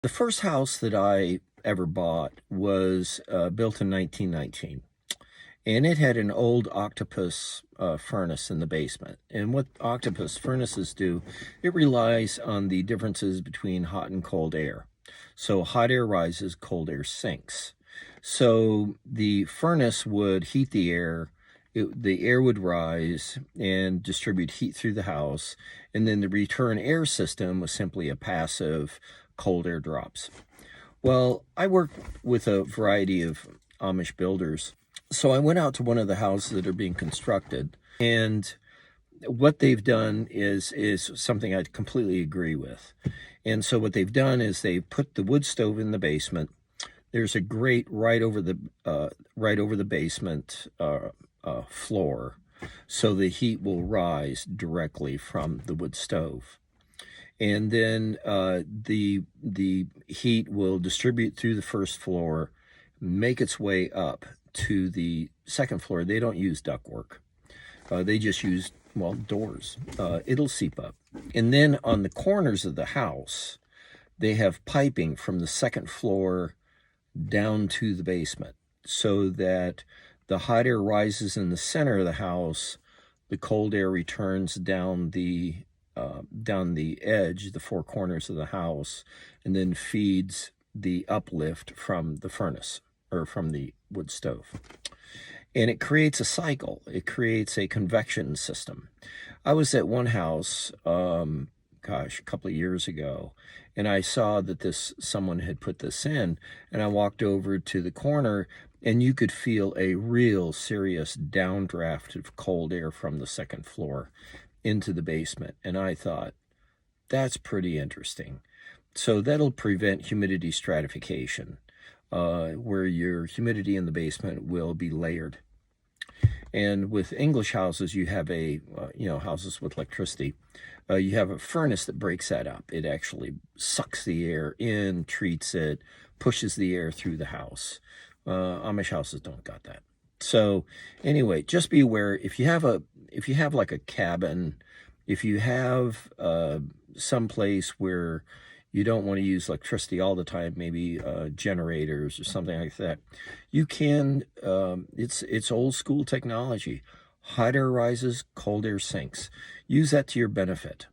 The first house that I ever bought was built in 1919, and it had an old octopus furnace in the basement. And what octopus furnaces do, it relies on the differences between hot and cold air. So hot air rises, cold air sinks. So the furnace would heat the air, the air would rise and distribute heat through the house, and then the return air system was simply a passive cold air drops. Well, I work with a variety of Amish builders, so I went out to one of the houses that are being constructed, and what they've done is something I completely agree with. And so what they've done is they put the wood stove in the basement. There's a grate right over the basement floor, so the heat will rise directly from the wood stove. And then the heat will distribute through the first floor, make its way up to the second floor. They don't use ductwork. They just use, well, doors. It'll seep up. And then on the corners of the house, they have piping from the second floor down to the basement, so that the hot air rises in the center of the house, the cold air returns down the edge, the four corners of the house, and then feeds the uplift from the furnace or from the wood stove. And it creates a cycle. It creates a convection system. I was at one house, a couple of years ago, and I saw that someone had put this in, and I walked over to the corner, and you could feel a real serious downdraft of cold air from the second floor into the basement. And I thought, that's pretty interesting. So that'll prevent humidity stratification, where your humidity in the basement will be layered. And with English houses, you have houses with electricity, you have a furnace that breaks that up. It actually sucks the air in, treats it, pushes the air through the house. Amish houses don't got that. So anyway, just be aware, if you have like a cabin, if you have some place where you don't want to use electricity all the time, maybe generators or something like that, you can, it's old school technology. Hot air rises, cold air sinks. Use that to your benefit.